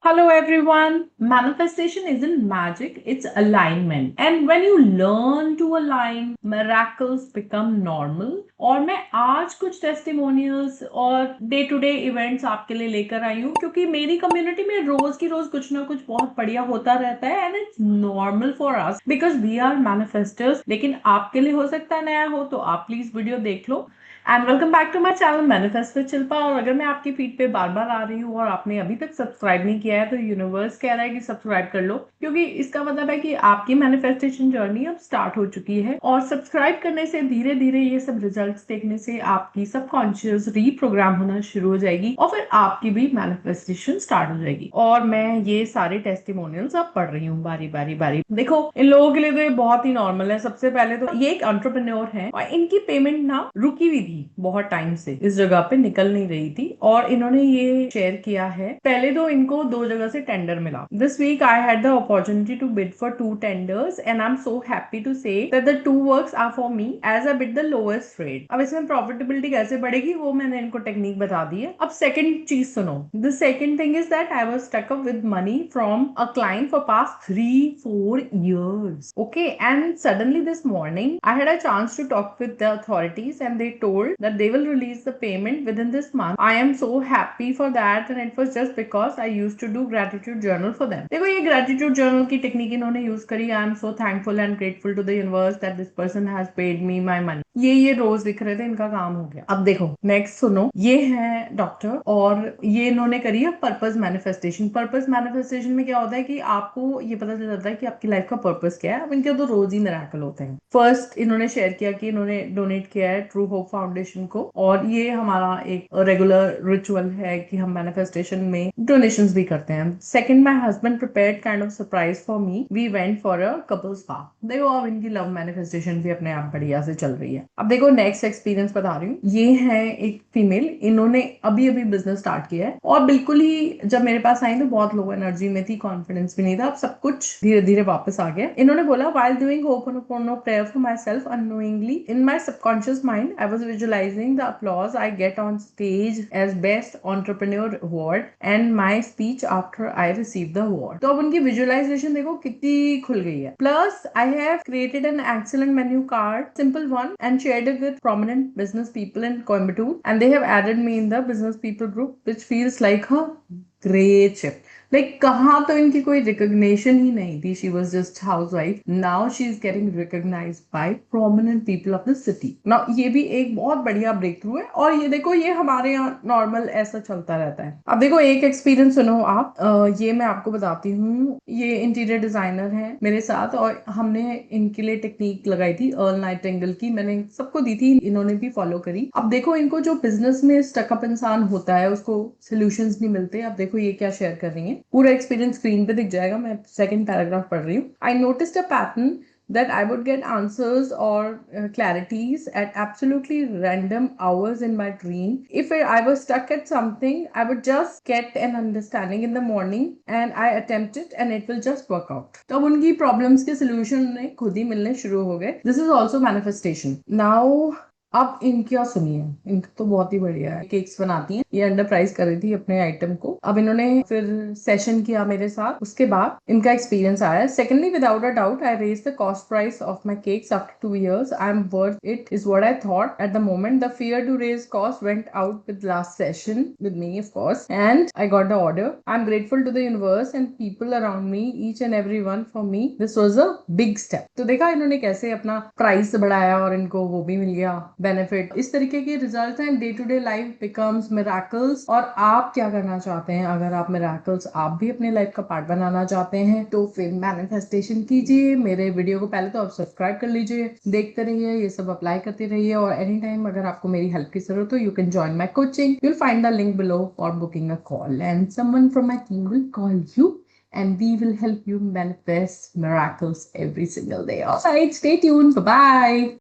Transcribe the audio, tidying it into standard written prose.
Hello everyone. Manifestation isn't magic, it's alignment. And when you learn to align, miracles become normal. और मैं आज कुछ testimonials और day to day events आपके लिए लेकर आई हूँ क्योंकि मेरी कम्युनिटी में रोज की रोज कुछ ना कुछ बहुत बढ़िया होता रहता है and it's normal for us because we are manifesters. लेकिन आपके लिए हो सकता है नया हो, तो आप प्लीज वीडियो देख लो। And welcome back to my channel manifest with Shilpa. और अगर मैं आपकी फीड पे बार बार आ रही हूँ और आपने अभी तक सब्सक्राइब नहीं किया है तो यूनिवर्स कह रहा है कि सब्सक्राइब कर लो, क्योंकि इसका मतलब है कि आपकी मैनिफेस्टेशन जर्नी अब स्टार्ट हो चुकी है। और सब्सक्राइब करने से धीरे धीरे ये सब रिजल्ट्स देखने से आपकी सबकॉन्शियस रीप्रोग्राम होना शुरू हो जाएगी और फिर आपकी भी मैनिफेस्टेशन स्टार्ट हो जाएगी। और मैं ये सारे टेस्टिमोनियल्स अब पढ़ रही हूँ बारी बारी बारी। देखो, इन लोगों के लिए तो ये बहुत ही नॉर्मल है। सबसे पहले तो ये एक एंटरप्रेन्योर है और इनकी पेमेंट ना रुकी हुई थी बहुत टाइम से, इस जगह पे निकल नहीं रही थी। और इन्होंने ये शेयर किया है, पहले तो इनको 2 जगह से टेंडर मिला। This week I had the opportunity to bid for 2 tenders and I am so happy to say that the 2 works are for me as I bid the lowest rate. अब इसमें प्रॉफिटेबिलिटी कैसे बढ़ेगी वो मैंने इनको technique बता दी है। अब सेकंड चीज सुनो। The second thing is that I was stuck up with money from a client for past 3-4 years. Okay, and suddenly this morning I had a chance to talk with the authorities and they told that they will release the payment within this month. I am so happy for that and it was just because I used to do gratitude journal for them. देखो, ये gratitude journal की technique इन्होंने use करी। I am so thankful and grateful to the universe that this person has paid me my money. ये रोज दिख रहे थे, इनका काम हो गया। अब देखो नेक्स्ट सुनो। ये है डॉक्टर और ये इन्होंने करी है पर्पस मैनिफेस्टेशन। पर्पस मैनिफेस्टेशन में क्या होता है कि आपको ये पता चल जाता है कि आपकी लाइफ का पर्पस क्या है। अब इनके तो रोज ही मिरेकल होते हैं। फर्स्ट इन्होंने शेयर किया कि इन्होंने डोनेट किया है ट्रू होप फाउंडेशन को और ये हमारा एक रेगुलर रिचुअल है कि हम मैनिफेस्टेशन में डोनेशंस भी करते हैं। Second, my husband prepared kind of surprise for me, we went for a couple spa. देखो, अब इनकी लव मैनिफेस्टेशन भी अपने आप बढ़िया से चल रही है। अब देखो नेक्स्ट एक्सपीरियंस बता रही हूँ। ये है एक फीमेल, इन्होंने अभी अभी बिजनेस स्टार्ट किया है और बिल्कुल ही जब मेरे पास आई तो बहुत लो एनर्जी में थी, कॉन्फिडेंस भी नहीं था। अब सब कुछ धीरे धीरे वापस आ गया। इन्होंने बोला, while doing Ho'oponopono prayer for myself unknowingly in my subconscious mind, I was visualizing the applause I get on stage as best entrepreneur award and my speech after I received the award। तो अब उनकी visualisation देखो कितनी खुल गई है। Plus I have created an excellent menu card, simple one, and shared it with prominent business people in Coimbatore, and they have added me in the business people group, which feels like a great shift। Like कहाँ तो इनकी कोई recognition ही नहीं थी। She was just housewife, now she is getting recognized by prominent people of the city. Now ये भी एक बहुत बढ़िया ब्रेक थ्रू है। और ये देखो, ये हमारे यहाँ नॉर्मल ऐसा चलता रहता है। अब देखो एक एक्सपीरियंस सुनो आप। ये मैं आपको बताती हूँ। ये इंटीरियर डिजाइनर है मेरे साथ और हमने इनके लिए टेक्निक लगाई थी अर्ल नाइटिंगेल की, मैंने सबको दी थी, इन्होंने भी फॉलो करी। अब देखो इनको जो बिजनेस में स्टकअप इंसान होता है उसको सोल्यूशंस नहीं मिलते। अब देखो ये क्या शेयर कर रही है, पूरा एक्सपीरियंस स्क्रीन पे दिख जाएगा। मैं सेकंड पैराग्राफ पढ़ रही हूँ। I noticed a pattern that I would get answers or clarities at absolutely random hours in my dream. If I was stuck at something, I would just get an understanding in the morning and I attempt it and it will just work out. तो अब उनकी problems के solution खुद ही मिलने शुरू हो गए। This is also manifestation. Now अब इनका सुनिए, इनका तो बहुत ही बढ़िया है। केक्स बनाती हैं, ये अंडर प्राइस कर रही थी अपने आइटम को। अब इन्होंने फिर सेशन किया मेरे साथ, उसके बाद इनका एक्सपीरियंस आया। Secondly, without a doubt I raise the cost price of my cakes after 2 years. I am worth it is what I thought at the moment. The fear to raise cost went out with last session with me of course and I got the order. I am grateful to the universe and people around me, each and every one for me. This was a big step. तो देखा इन्होंने कैसे अपना price बढ़ाया और इनको वो भी मिल गया बेनिफिट। इस तरीके के रिजल्ट हैं। Day to day life becomes miracles. और आप क्या करना चाहते हैं? अगर आप मिरेकल्स आप भी अपने लाइफ का पार्ट बनाना चाहते हैं तो फिर मैनिफेस्टेशन कीजिए। मेरे वीडियो को पहले तो आप सब्सक्राइब कर लीजिए, देखते रहिए, ये सब अप्लाई करते रहिए। और एनी टाइम अगर आपको मेरी हेल्प की जरूरत हो, you can join my coaching. You'll find the link below for booking a call and someone from my team will call you and we will help you manifest miracles every single day. All right, stay tuned. Bye bye.